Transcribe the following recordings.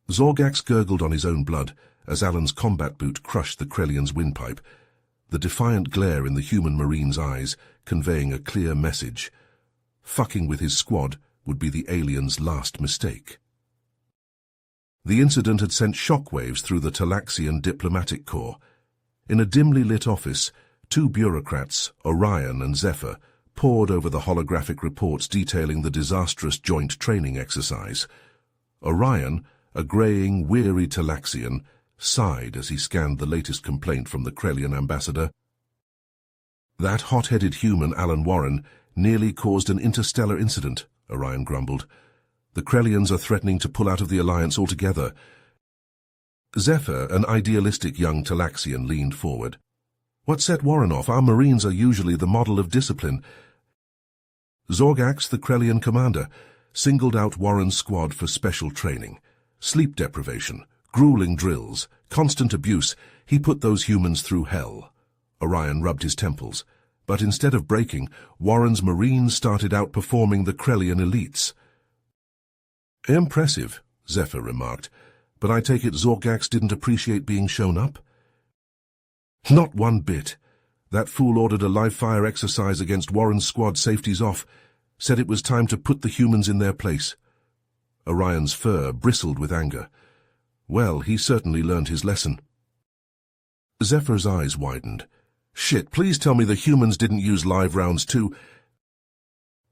Zorgax gurgled on his own blood as Alan's combat boot crushed the Krellian's windpipe, the defiant glare in the human marine's eyes conveying a clear message. Fucking with his squad would be the alien's last mistake. The incident had sent shockwaves through the Talaxian diplomatic corps. In a dimly lit office, two bureaucrats, Orion and Zephyr, pored over the holographic reports detailing the disastrous joint training exercise. Orion, a greying, weary Talaxian, sighed as he scanned the latest complaint from the Krellian ambassador. That hot-headed human, Alan Warren, nearly caused an interstellar incident, Orion grumbled. The Krellians are threatening to pull out of the alliance altogether. Zephyr, an idealistic young Talaxian, leaned forward. What set Warren off? Our Marines are usually the model of discipline. Zorgax, the Krellian commander, singled out Warren's squad for special training. Sleep deprivation, grueling drills, constant abuse. He put those humans through hell. Orion rubbed his temples. But instead of breaking, Warren's Marines started outperforming the Krellian elites. Impressive, Zephyr remarked, but I take it Zorgax didn't appreciate being shown up? Not one bit. That fool ordered a live-fire exercise against Warren's squad safeties off, said it was time to put the humans in their place. Orion's fur bristled with anger. Well, he certainly learned his lesson. Zephyr's eyes widened. Shit, please tell me the humans didn't use live rounds too.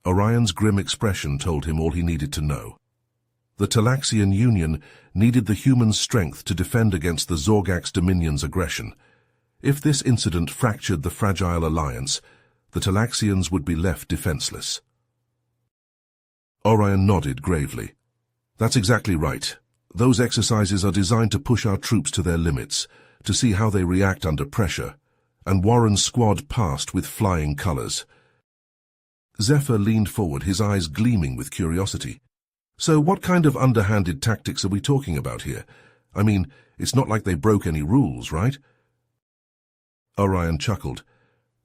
Orion's grim expression told him all he needed to know. The Talaxian Union needed the humans' strength to defend against the Zorgax Dominion's aggression. If this incident fractured the fragile alliance, the Talaxians would be left defenseless. Orion nodded gravely. That's exactly right. Those exercises are designed to push our troops to their limits, to see how they react under pressure, and Warren's squad passed with flying colors. Zephyr leaned forward, his eyes gleaming with curiosity. So what kind of underhanded tactics are we talking about here? I mean, it's not like they broke any rules, right? Orion chuckled.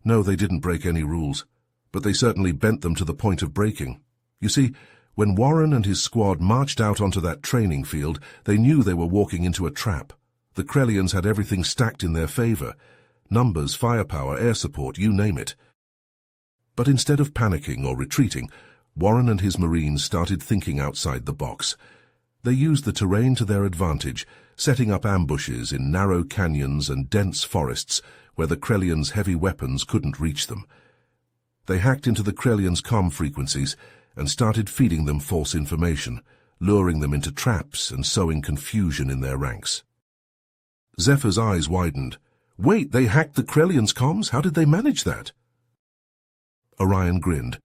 No, they didn't break any rules, but they certainly bent them to the point of breaking. You see, when Warren and his squad marched out onto that training field, they knew they were walking into a trap. The Krellians had everything stacked in their favor. Numbers, firepower, air support, you name it. But instead of panicking or retreating, Warren and his Marines started thinking outside the box. They used the terrain to their advantage, setting up ambushes in narrow canyons and dense forests where the Krellians' heavy weapons couldn't reach them. They hacked into the Krellians' comm frequencies and started feeding them false information, luring them into traps and sowing confusion in their ranks. Zephyr's eyes widened. Wait, they hacked the Krellians' comms? How did they manage that? Orion grinned.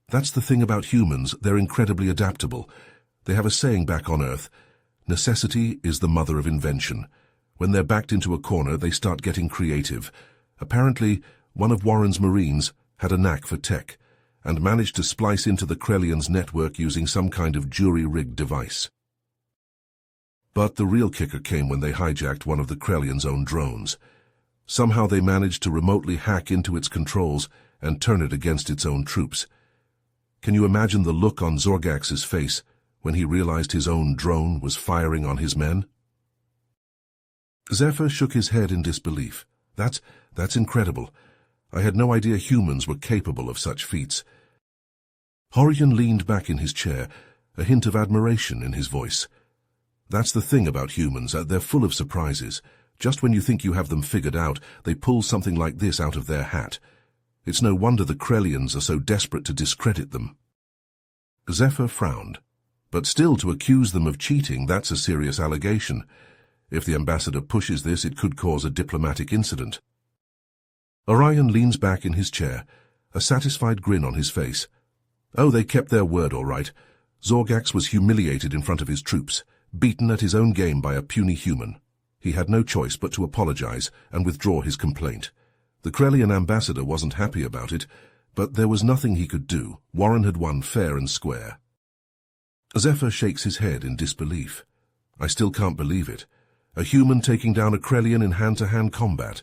That's the thing about humans, they're incredibly adaptable. They have a saying back on Earth, necessity is the mother of invention. When they're backed into a corner, they start getting creative. Apparently, one of Warren's Marines had a knack for tech, and managed to splice into the Krellians' network using some kind of jury-rigged device. But the real kicker came when they hijacked one of the Krellians' own drones. Somehow they managed to remotely hack into its controls and turn it against its own troops. Can you imagine the look on Zorgax's face when he realized his own drone was firing on his men? Zephyr shook his head in disbelief. That's incredible. I had no idea humans were capable of such feats. Orion leaned back in his chair, a hint of admiration in his voice. That's the thing about humans, they're full of surprises. Just when you think you have them figured out, they pull something like this out of their hat. It's no wonder the Krellians are so desperate to discredit them. Zephyr frowned. But still, to accuse them of cheating, that's a serious allegation. If the ambassador pushes this, it could cause a diplomatic incident. Orion leans back in his chair, a satisfied grin on his face. Oh, they kept their word all right. Zorgax was humiliated in front of his troops, beaten at his own game by a puny human. He had no choice but to apologize and withdraw his complaint. The Krellian ambassador wasn't happy about it, but there was nothing he could do. Warren had won fair and square. Zephyr shakes his head in disbelief. I still can't believe it. A human taking down a Krellian in hand-to-hand combat.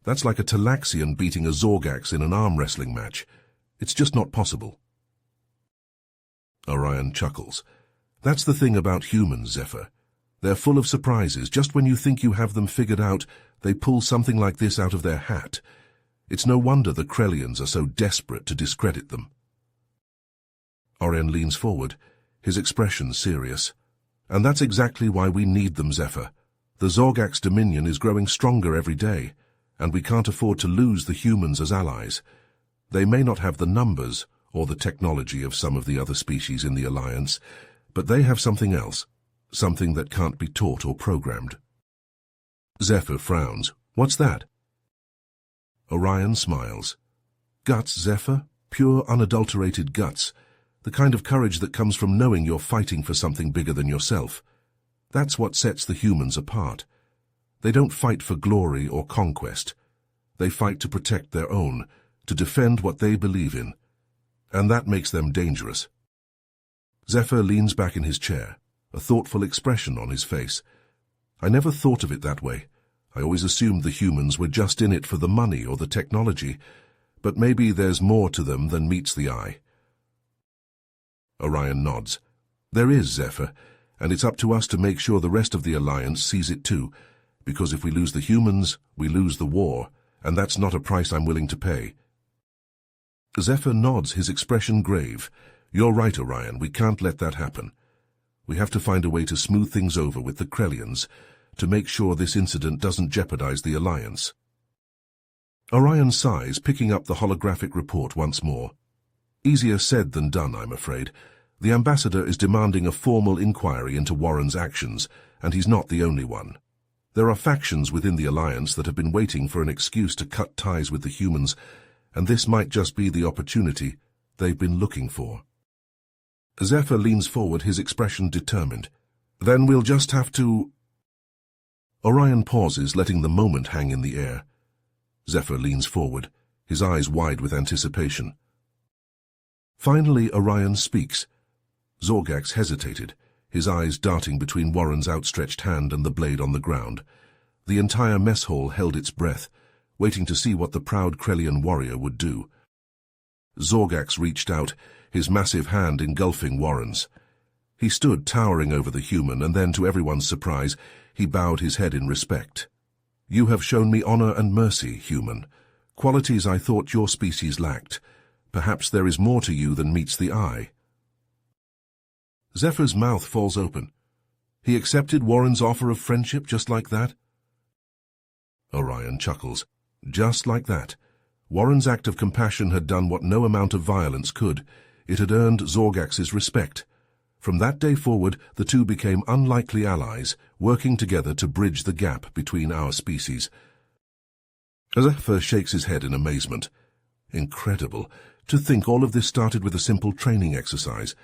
That's like a Talaxian beating a Zorgax in an arm wrestling match. It's just not possible. Orion chuckles. That's the thing about humans, Zephyr. They're full of surprises. Just when you think you have them figured out, they pull something like this out of their hat. It's no wonder the Krellians are so desperate to discredit them. Orion leans forward, his expression serious. And that's exactly why we need them, Zephyr. The Zorgax dominion is growing stronger every day, and we can't afford to lose the humans as allies. They may not have the numbers or the technology of some of the other species in the Alliance, but they have something else, something that can't be taught or programmed. Zephyr frowns. What's that? Orion smiles. Guts, Zephyr. Pure, unadulterated guts. The kind of courage that comes from knowing you're fighting for something bigger than yourself. That's what sets the humans apart. They don't fight for glory or conquest. They fight to protect their own, to defend what they believe in. And that makes them dangerous. Zephyr leans back in his chair, a thoughtful expression on his face. I never thought of it that way. I always assumed the humans were just in it for the money or the technology, but maybe there's more to them than meets the eye. Orion nods. There is, Zephyr, and it's up to us to make sure the rest of the Alliance sees it too, because if we lose the humans, we lose the war, and that's not a price I'm willing to pay. Zephyr nods, his expression grave. You're right, Orion, we can't let that happen. We have to find a way to smooth things over with the Krellians, to make sure this incident doesn't jeopardize the Alliance. Orion sighs, picking up the holographic report once more. Easier said than done, I'm afraid. The ambassador is demanding a formal inquiry into Warren's actions, and he's not the only one. There are factions within the Alliance that have been waiting for an excuse to cut ties with the humans, and this might just be the opportunity they've been looking for. Zephyr leans forward, his expression determined. Then we'll just have to... Orion pauses, letting the moment hang in the air. Zephyr leans forward, his eyes wide with anticipation. Finally, Orion speaks. Zorgax hesitated, his eyes darting between Warren's outstretched hand and the blade on the ground. The entire mess hall held its breath, waiting to see what the proud Krellian warrior would do. Zorgax reached out, his massive hand engulfing Warren's. He stood towering over the human, and then, to everyone's surprise, he bowed his head in respect. You have shown me honor and mercy, human, qualities I thought your species lacked. Perhaps there is more to you than meets the eye. Zephyr's mouth falls open. He accepted Warren's offer of friendship just like that? Orion chuckles. Just like that. Warren's act of compassion had done what no amount of violence could. It had earned Zorgax's respect. From that day forward, the two became unlikely allies, working together to bridge the gap between our species. Zephyr shakes his head in amazement. Incredible. To think all of this started with a simple training exercise.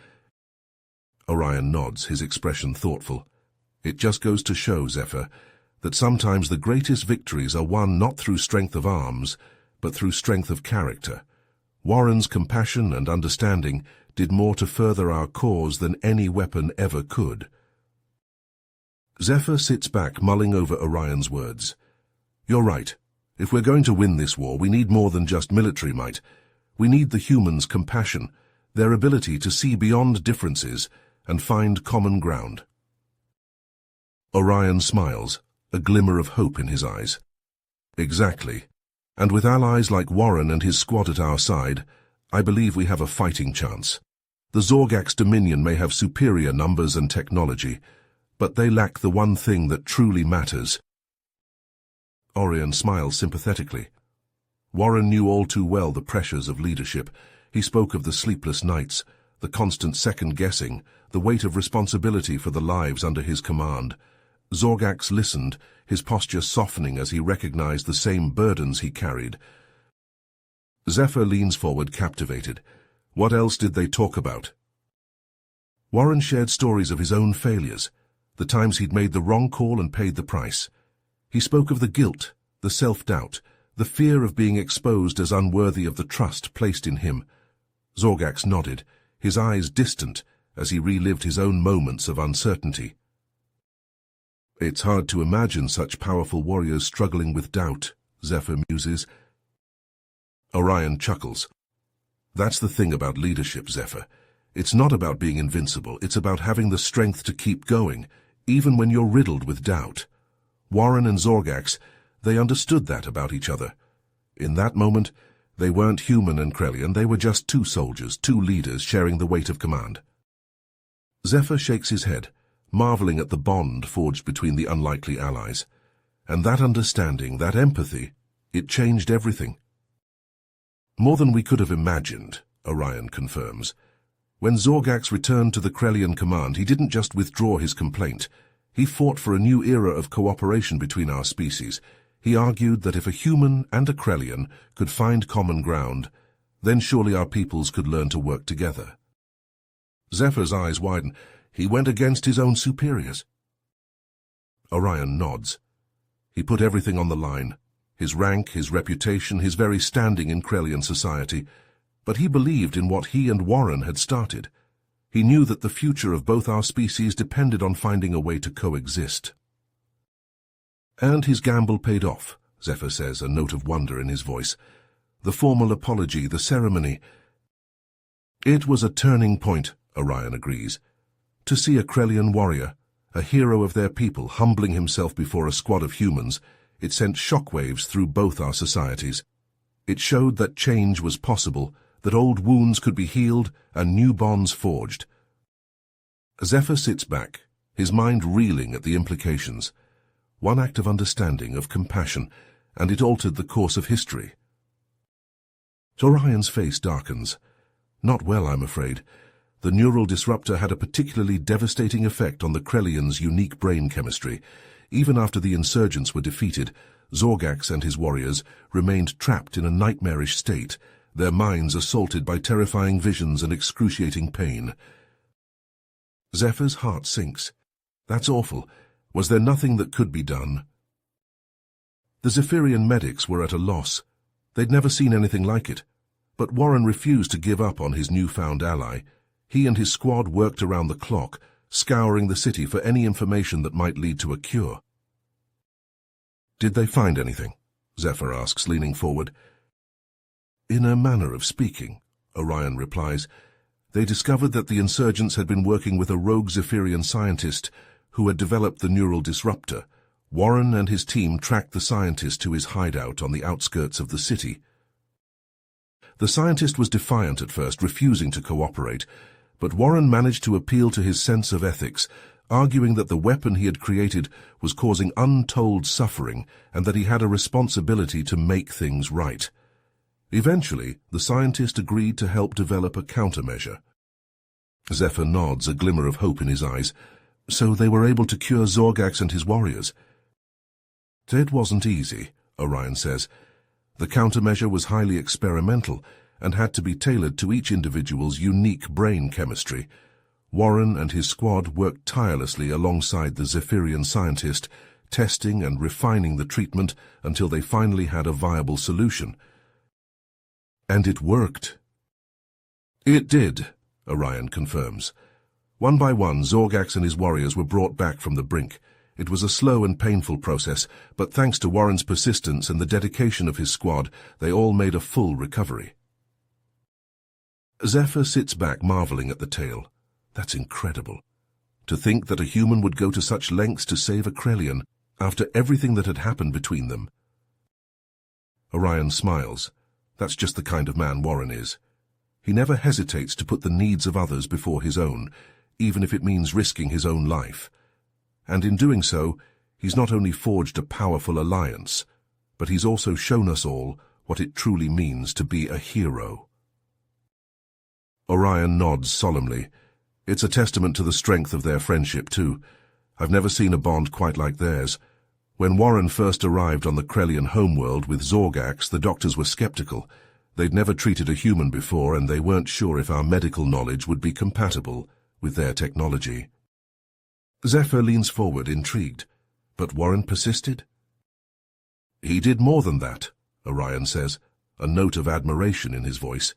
Orion nods, his expression thoughtful. It just goes to show, Zephyr, that sometimes the greatest victories are won not through strength of arms, but through strength of character. Warren's compassion and understanding did more to further our cause than any weapon ever could. Zephyr sits back, mulling over Orion's words. You're right. If we're going to win this war, we need more than just military might. We need the humans' compassion, their ability to see beyond differences and find common ground. Orion smiles, a glimmer of hope in his eyes. Exactly. And with allies like Warren and his squad at our side, I believe we have a fighting chance. The Zorgax Dominion may have superior numbers and technology, but they lack the one thing that truly matters. Orion smiles sympathetically. Warren knew all too well the pressures of leadership. He spoke of the sleepless nights, the constant second-guessing, the weight of responsibility for the lives under his command. Zorgax listened, his posture softening as he recognized the same burdens he carried. Zephyr leans forward, captivated. What else did they talk about? Warren shared stories of his own failures, the times he'd made the wrong call and paid the price. He spoke of the guilt, the self-doubt, the fear of being exposed as unworthy of the trust placed in him. Zorgax nodded, his eyes distant as he relived his own moments of uncertainty. It's hard to imagine such powerful warriors struggling with doubt, Zephyr muses. Orion chuckles. That's the thing about leadership, Zephyr. It's not about being invincible, it's about having the strength to keep going, even when you're riddled with doubt. Warren and Zorgax, they understood that about each other. In that moment, they weren't human and Krelian, they were just two soldiers, two leaders sharing the weight of command. Zephyr shakes his head, marveling at the bond forged between the unlikely allies. And that understanding, that empathy, it changed everything. More than we could have imagined, Orion confirms. When Zorgax returned to the Krelian command, he didn't just withdraw his complaint. He fought for a new era of cooperation between our species. He argued that if a human and a Krelian could find common ground, then surely our peoples could learn to work together. Zephyr's eyes widen. He went against his own superiors. Orion nods. He put everything on the line. His rank, his reputation, his very standing in Krelian society. But he believed in what he and Warren had started. He knew that the future of both our species depended on finding a way to coexist. And his gamble paid off, Zephyr says, a note of wonder in his voice. The formal apology, the ceremony. It was a turning point, Orion agrees. To see a Krelian warrior, a hero of their people, humbling himself before a squad of humans, it sent shockwaves through both our societies. It showed that change was possible, that old wounds could be healed and new bonds forged. Zephyr sits back, his mind reeling at the implications. One act of understanding, of compassion, and it altered the course of history. Orion's face darkens. Not well, I'm afraid. The neural disruptor had a particularly devastating effect on the Krelians' unique brain chemistry. Even after the insurgents were defeated, Zorgax and his warriors remained trapped in a nightmarish state, their minds assaulted by terrifying visions and excruciating pain. Zephyr's heart sinks. That's awful. Was there nothing that could be done? The Zephyrian medics were at a loss. They'd never seen anything like it. But Warren refused to give up on his newfound ally. He and his squad worked around the clock, scouring the city for any information that might lead to a cure. Did they find anything? Zephyr asks, leaning forward. In a manner of speaking, Orion replies. They discovered that the insurgents had been working with a rogue Zephyrian scientist who had developed the neural disruptor. Warren and his team tracked the scientist to his hideout on the outskirts of the city. The scientist was defiant at first, refusing to cooperate, but Warren managed to appeal to his sense of ethics, arguing that the weapon he had created was causing untold suffering and that he had a responsibility to make things right. Eventually, the scientist agreed to help develop a countermeasure. Zephyr nods, a glimmer of hope in his eyes. So they were able to cure Zorgax and his warriors. It wasn't easy, Orion says. The countermeasure was highly experimental and had to be tailored to each individual's unique brain chemistry. Warren and his squad worked tirelessly alongside the Zephyrian scientist, testing and refining the treatment until they finally had a viable solution. And it worked. It did, Orion confirms. One by one, Zorgax and his warriors were brought back from the brink. It was a slow and painful process, but thanks to Warren's persistence and the dedication of his squad, they all made a full recovery. Zephyr sits back, marveling at the tale. That's incredible. To think that a human would go to such lengths to save a Krelian, after everything that had happened between them. Orion smiles. That's just the kind of man Warren is. He never hesitates to put the needs of others before his own, even if it means risking his own life. And in doing so, he's not only forged a powerful alliance, but he's also shown us all what it truly means to be a hero. Orion nods solemnly. It's a testament to the strength of their friendship, too. I've never seen a bond quite like theirs. When Warren first arrived on the Krelian homeworld with Zorgax, the doctors were skeptical. They'd never treated a human before, and they weren't sure if our medical knowledge would be compatible with their technology. Zephyr leans forward, intrigued. But Warren persisted? He did more than that, Orion says, a note of admiration in his voice.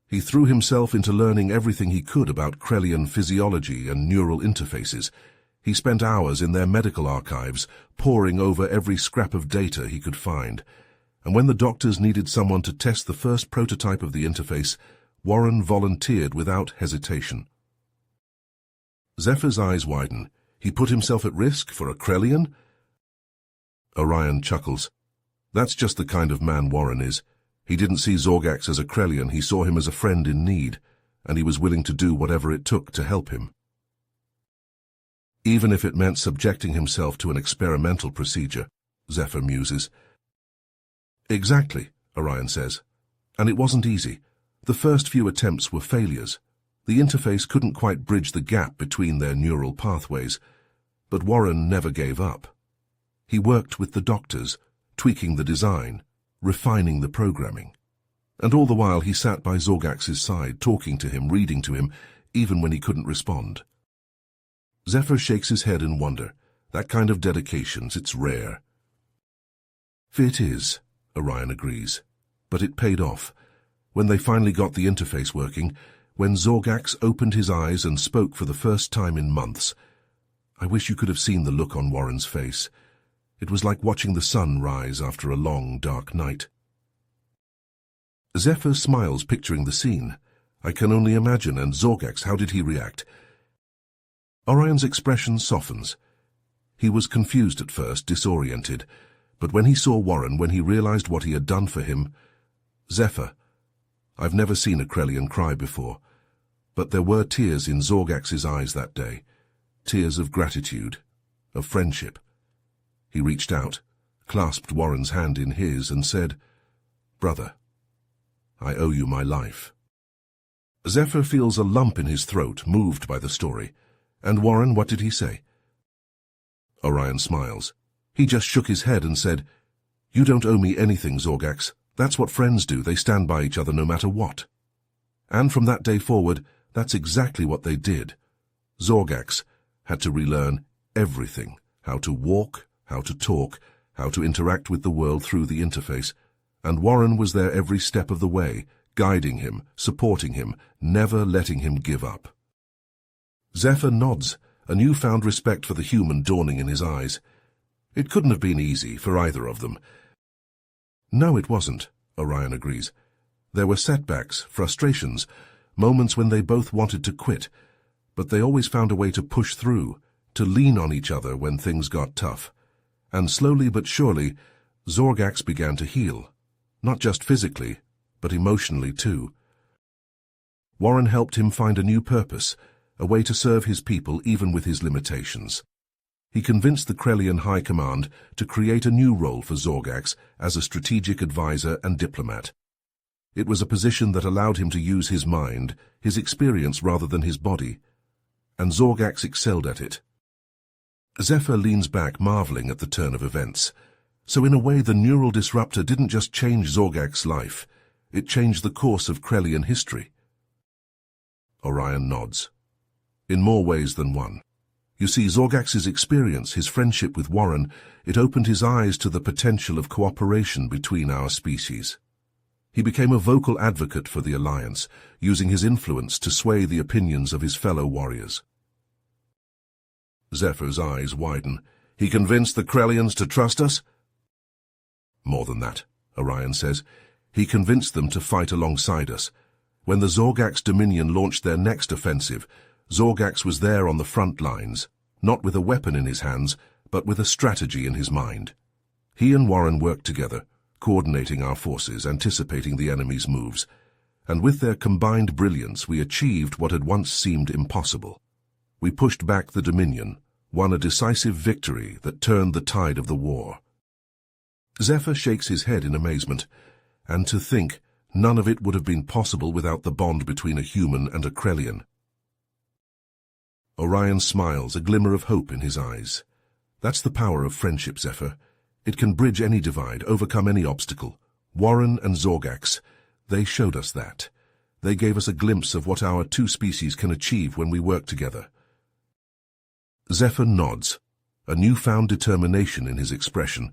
He threw himself into learning everything he could about Krelian physiology and neural interfaces. He spent hours in their medical archives, poring over every scrap of data he could find. And when the doctors needed someone to test the first prototype of the interface, Warren volunteered without hesitation. Zephyr's eyes widen. He put himself at risk for a Krellian? Orion chuckles. That's just the kind of man Warren is. He didn't see Zorgax as a Krellian, he saw him as a friend in need, and he was willing to do whatever it took to help him. Even if it meant subjecting himself to an experimental procedure, Zephyr muses. Exactly, Orion says. And it wasn't easy. The first few attempts were failures. The interface couldn't quite bridge the gap between their neural pathways, but Warren never gave up. He worked with the doctors, tweaking the design, refining the programming. And all the while he sat by Zorgax's side, talking to him, reading to him, even when he couldn't respond. Zephyr shakes his head in wonder. That kind of dedication, it's rare. It is, Orion agrees. But it paid off. When they finally got the interface working, when Zorgax opened his eyes and spoke for the first time in months, I wish you could have seen the look on Warren's face. It was like watching the sun rise after a long, dark night. Zephyr smiles, picturing the scene. I can only imagine. And Zorgax, how did he react? Orion's expression softens. He was confused at first, disoriented, but when he saw Warren, when he realized what he had done for him, Zephyr, I've never seen a Krellian cry before, but there were tears in Zorgax's eyes that day, tears of gratitude, of friendship. He reached out, clasped Warren's hand in his, and said, Brother, I owe you my life. Zephyr feels a lump in his throat, moved by the story. And Warren, what did he say? Orion smiles. He just shook his head and said, You don't owe me anything, Zorgax. That's what friends do. They stand by each other no matter what. And from that day forward, that's exactly what they did. Zorgax had to relearn everything, how to walk, how to talk, how to interact with the world through the interface, and Warren was there every step of the way, guiding him, supporting him, never letting him give up. Zephyr nods, a newfound respect for the human dawning in his eyes. It couldn't have been easy for either of them. No, it wasn't, Orion agrees. There were setbacks, frustrations, moments when they both wanted to quit, but they always found a way to push through, to lean on each other when things got tough. And slowly but surely, Zorgax began to heal, not just physically, but emotionally too. Warren helped him find a new purpose, a way to serve his people even with his limitations. He convinced the Krellian High Command to create a new role for Zorgax as a strategic advisor and diplomat. It was a position that allowed him to use his mind, his experience rather than his body, and Zorgax excelled at it. Zephyr leans back, marveling at the turn of events. So in a way, the neural disruptor didn't just change Zorgax's life, it changed the course of Krellian history. Orion nods. In more ways than one. You see, Zorgax's experience, his friendship with Warren, it opened his eyes to the potential of cooperation between our species. He became a vocal advocate for the Alliance, using his influence to sway the opinions of his fellow warriors. Zephyr's eyes widen. He convinced the Krellians to trust us? More than that, Orion says. He convinced them to fight alongside us. When the Zorgax Dominion launched their next offensive, Zorgax was there on the front lines, not with a weapon in his hands, but with a strategy in his mind. He and Warren worked together, coordinating our forces, anticipating the enemy's moves, and with their combined brilliance we achieved what had once seemed impossible. We pushed back the Dominion, won a decisive victory that turned the tide of the war. Zephyr shakes his head in amazement, and to think none of it would have been possible without the bond between a human and a Krellian. Orion smiles, a glimmer of hope in his eyes. That's the power of friendship, Zephyr. It can bridge any divide, overcome any obstacle. Warren and Zorgax, they showed us that. They gave us a glimpse of what our two species can achieve when we work together. Zephyr nods, a newfound determination in his expression.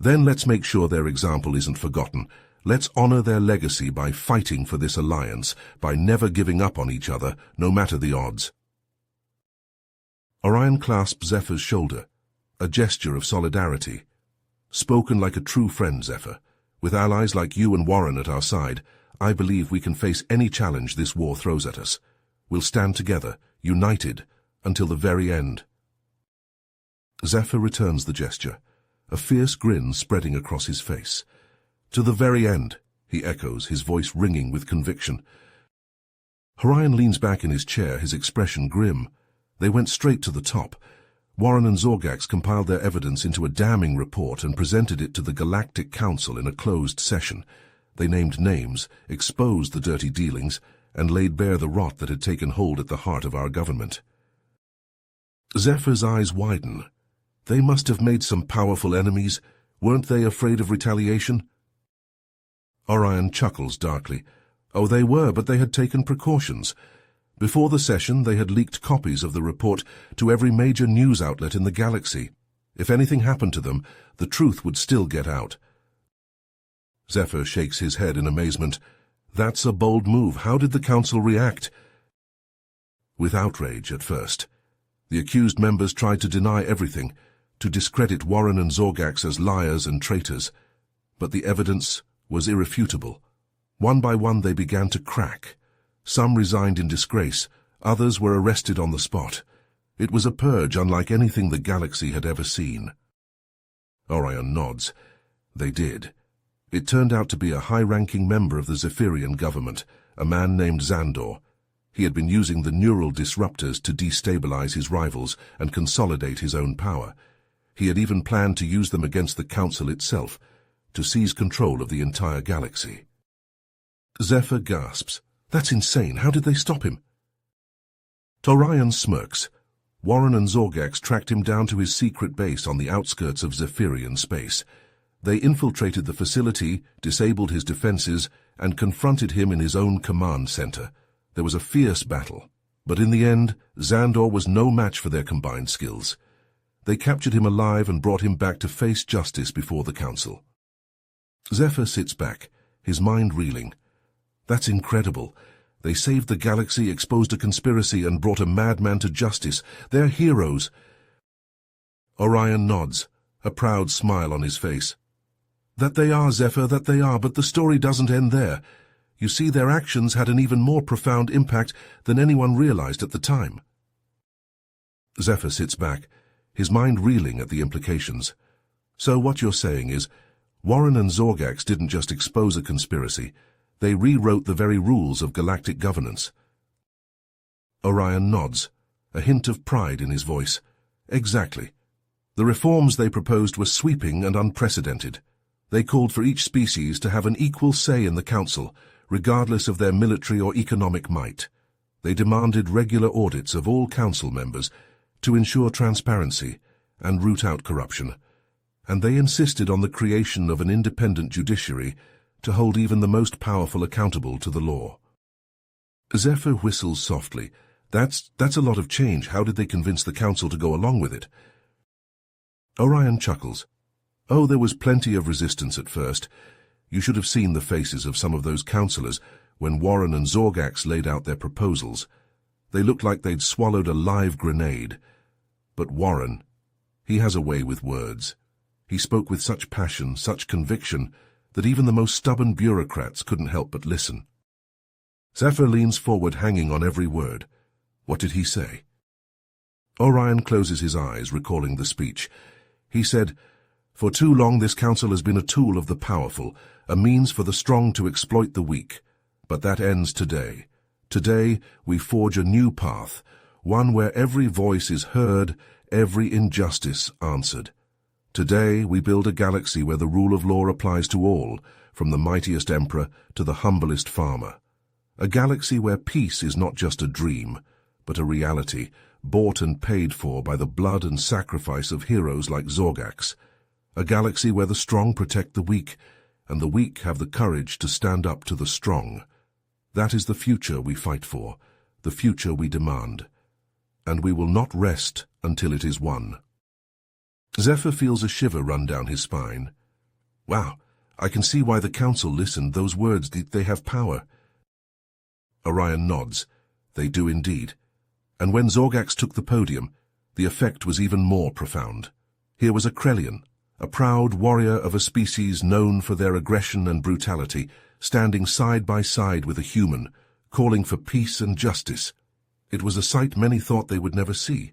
Then let's make sure their example isn't forgotten. Let's honor their legacy by fighting for this alliance, by never giving up on each other, no matter the odds. Orion clasps Zephyr's shoulder, a gesture of solidarity. Spoken like a true friend, Zephyr. With allies like you and Warren at our side, I believe we can face any challenge this war throws at us. We'll stand together, united, until the very end. Zephyr returns the gesture, a fierce grin spreading across his face. To the very end, he echoes, his voice ringing with conviction. Orion leans back in his chair, his expression grim. They went straight to the top. Warren and Zorgax compiled their evidence into a damning report and presented it to the Galactic Council in a closed session. They named names, exposed the dirty dealings, and laid bare the rot that had taken hold at the heart of our government. Zephyr's eyes widen. They must have made some powerful enemies. Weren't they afraid of retaliation? Orion chuckles darkly. Oh, they were, but they had taken precautions. Before the session, they had leaked copies of the report to every major news outlet in the galaxy. If anything happened to them, the truth would still get out. Zephyr shakes his head in amazement. That's a bold move. How did the council react? With outrage at first. The accused members tried to deny everything, to discredit Warren and Zorgax as liars and traitors. But the evidence was irrefutable. One by one they began to crack. Some resigned in disgrace, others were arrested on the spot. It was a purge unlike anything the galaxy had ever seen. Orion nods. They did. It turned out to be a high-ranking member of the Zephyrian government, a man named Xandor. He had been using the neural disruptors to destabilize his rivals and consolidate his own power. He had even planned to use them against the Council itself, to seize control of the entire galaxy. Zephyr gasps. That's insane. How did they stop him? Orion smirks. Warren and Zorgax tracked him down to his secret base on the outskirts of Zephyrian space. They infiltrated the facility, disabled his defenses, and confronted him in his own command center. There was a fierce battle, but in the end, Xandor was no match for their combined skills. They captured him alive and brought him back to face justice before the council. Zephyr sits back, his mind reeling. That's incredible. They saved the galaxy, exposed a conspiracy, and brought a madman to justice. They're heroes. Orion nods, a proud smile on his face. That they are, Zephyr, that they are, but the story doesn't end there. You see, their actions had an even more profound impact than anyone realized at the time. Zephyr sits back, his mind reeling at the implications. So what you're saying is, Warren and Zorgax didn't just expose a conspiracy, they rewrote the very rules of galactic governance. Orion nods, a hint of pride in his voice. Exactly. The reforms they proposed were sweeping and unprecedented. They called for each species to have an equal say in the council, regardless of their military or economic might. They demanded regular audits of all council members to ensure transparency and root out corruption. And they insisted on the creation of an independent judiciary to hold even the most powerful accountable to the law. Zephyr whistles softly. That's a lot of change. How did they convince the council to go along with it? Orion chuckles. Oh, there was plenty of resistance at first. You should have seen the faces of some of those councillors when Warren and Zorgax laid out their proposals. They looked like they'd swallowed a live grenade. But Warren, he has a way with words. He spoke with such passion, such conviction, that even the most stubborn bureaucrats couldn't help but listen. Zephyr leans forward, hanging on every word. What did he say? Orion closes his eyes, recalling the speech. He said, "For too long this council has been a tool of the powerful, a means for the strong to exploit the weak. But that ends today. Today we forge a new path, one where every voice is heard, every injustice answered. Today we build a galaxy where the rule of law applies to all, from the mightiest emperor to the humblest farmer. A galaxy where peace is not just a dream, but a reality, bought and paid for by the blood and sacrifice of heroes like Zorgax. A galaxy where the strong protect the weak, and the weak have the courage to stand up to the strong. That is the future we fight for, the future we demand. And we will not rest until it is won." Zephyr feels a shiver run down his spine. Wow, I can see why the council listened. Those words, they have power. Orion nods. They do indeed. And when Zorgax took the podium, the effect was even more profound. Here was a Krellian, a proud warrior of a species known for their aggression and brutality, standing side by side with a human, calling for peace and justice. It was a sight many thought they would never see.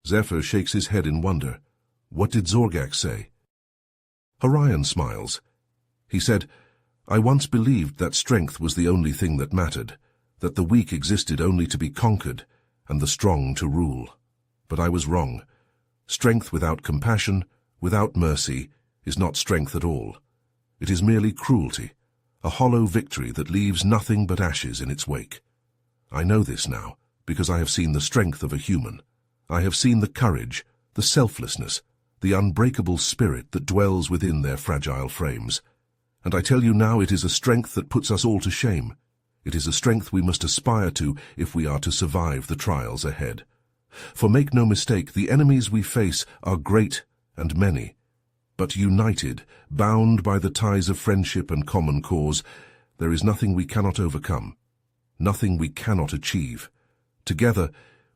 Zephyr shakes his head in wonder. What did Zorgax say? Orion smiles. He said, I once believed that strength was the only thing that mattered, that the weak existed only to be conquered, and the strong to rule. But I was wrong. Strength without compassion, without mercy, is not strength at all. It is merely cruelty, a hollow victory that leaves nothing but ashes in its wake. I know this now, because I have seen the strength of a human. I have seen the courage, the selflessness, the unbreakable spirit that dwells within their fragile frames. And I tell you now, it is a strength that puts us all to shame. It is a strength we must aspire to if we are to survive the trials ahead. For make no mistake, the enemies we face are great and many. But united, bound by the ties of friendship and common cause, there is nothing we cannot overcome, nothing we cannot achieve. Together,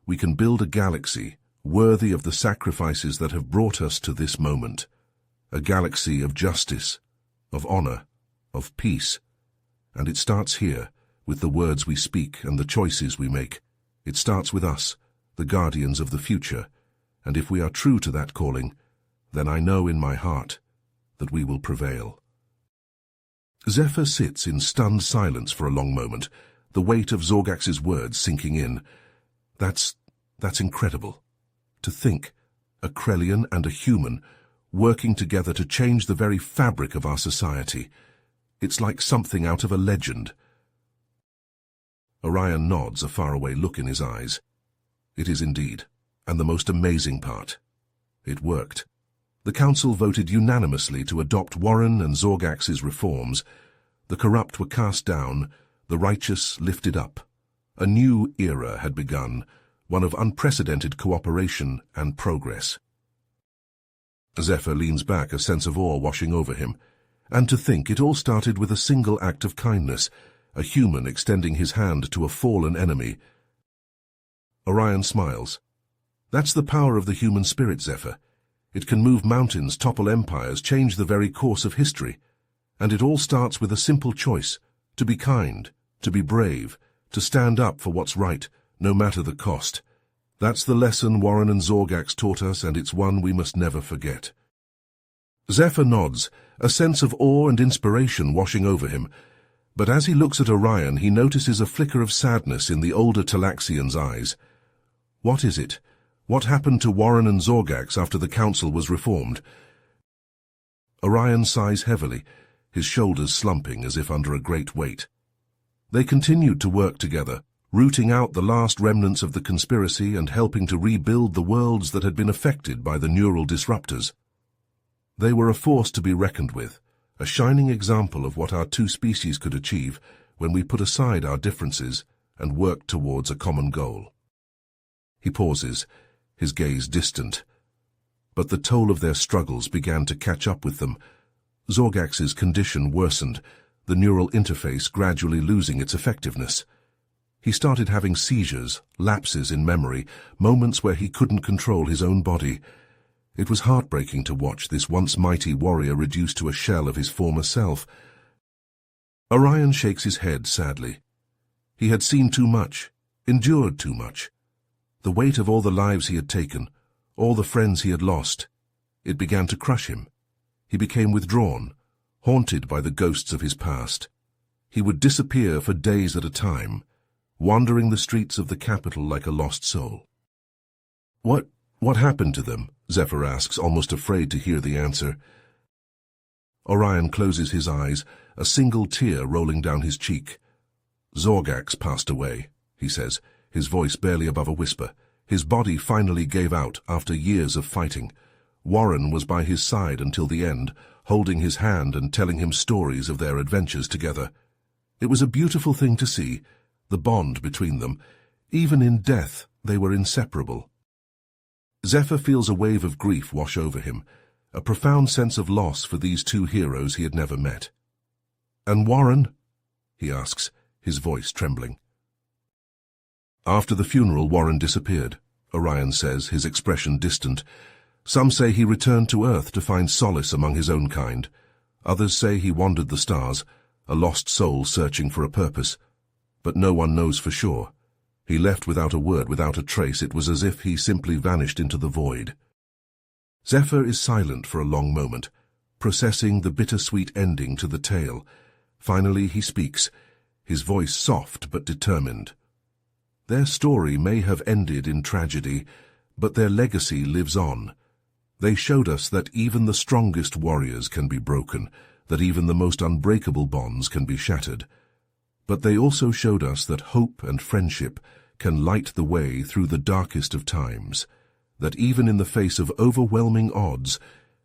we can build a galaxy worthy of the sacrifices that have brought us to this moment. A galaxy of justice, of honor, of peace. And it starts here, with the words we speak and the choices we make. It starts with us, the guardians of the future, and if we are true to that calling, then I know in my heart that we will prevail. Zephyr sits in stunned silence for a long moment, the weight of Zorgax's words sinking in. That's incredible. To think, a Krellian and a human, working together to change the very fabric of our society. It's like something out of a legend. Orion nods, a faraway look in his eyes. It is indeed, and the most amazing part. It worked. The council voted unanimously to adopt Warren and Zorgax's reforms. The corrupt were cast down, the righteous lifted up. A new era had begun, one of unprecedented cooperation and progress. Zephyr leans back, a sense of awe washing over him. And to think it all started with a single act of kindness, a human extending his hand to a fallen enemy. Orion smiles. That's the power of the human spirit, Zephyr. It can move mountains, topple empires, change the very course of history. And it all starts with a simple choice, to be kind, to be brave, to stand up for what's right, no matter the cost. That's the lesson Warren and Zorgax taught us, and it's one we must never forget. Zephyr nods, a sense of awe and inspiration washing over him. But as he looks at Orion, he notices a flicker of sadness in the older Talaxian's eyes. What is it? What happened to Warren and Zorgax after the council was reformed? Orion sighs heavily, his shoulders slumping as if under a great weight. They continued to work together, rooting out the last remnants of the conspiracy and helping to rebuild the worlds that had been affected by the neural disruptors. They were a force to be reckoned with, a shining example of what our two species could achieve when we put aside our differences and worked towards a common goal. He pauses, his gaze distant. But the toll of their struggles began to catch up with them. Zorgax's condition worsened, the neural interface gradually losing its effectiveness. He started having seizures, lapses in memory, moments where he couldn't control his own body. It was heartbreaking to watch this once mighty warrior reduced to a shell of his former self. Orion shakes his head sadly. He had seen too much, endured too much. The weight of all the lives he had taken, all the friends he had lost, it began to crush him. He became withdrawn, haunted by the ghosts of his past. He would disappear for days at a time, wandering the streets of the capital like a lost soul. What happened to them? Zephyr asks, almost afraid to hear the answer. Orion closes his eyes, a single tear rolling down his cheek. Zorgax passed away, he says, his voice barely above a whisper. His body finally gave out after years of fighting. Warren was by his side until the end, holding his hand and telling him stories of their adventures together. It was a beautiful thing to see, the bond between them. Even in death, they were inseparable. Zephyr feels a wave of grief wash over him, a profound sense of loss for these two heroes he had never met. "And Warren?" he asks, his voice trembling. After the funeral, Warren disappeared, Orion says, his expression distant. Some say he returned to Earth to find solace among his own kind. Others say he wandered the stars, a lost soul searching for a purpose. But no one knows for sure. He left without a word, without a trace. It was as if he simply vanished into the void. Zephyr is silent for a long moment, processing the bittersweet ending to the tale. Finally he speaks, his voice soft but determined. Their story may have ended in tragedy, but their legacy lives on. They showed us that even the strongest warriors can be broken, that even the most unbreakable bonds can be shattered. But they also showed us that hope and friendship can light the way through the darkest of times, that even in the face of overwhelming odds,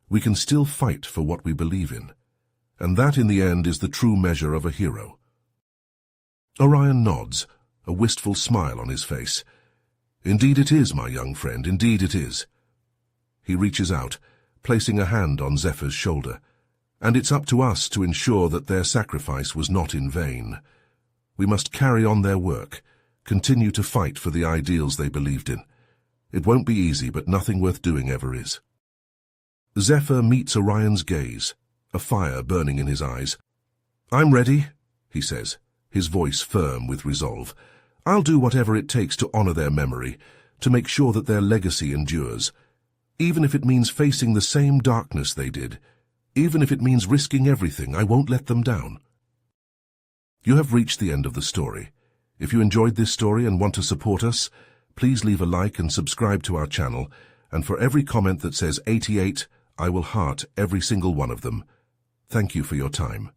we can still fight for what we believe in. And that, in the end, is the true measure of a hero. Orion nods, a wistful smile on his face. Indeed it is, my young friend, indeed it is. He reaches out, placing a hand on Zephyr's shoulder. And it's up to us to ensure that their sacrifice was not in vain. We must carry on their work, continue to fight for the ideals they believed in. It won't be easy, but nothing worth doing ever is. Zephyr meets Orion's gaze, a fire burning in his eyes. I'm ready, he says, his voice firm with resolve. I'll do whatever it takes to honor their memory, to make sure that their legacy endures. Even if it means facing the same darkness they did, even if it means risking everything, I won't let them down. You have reached the end of the story. If you enjoyed this story and want to support us, please leave a like and subscribe to our channel, and for every comment that says 88, I will heart every single one of them. Thank you for your time.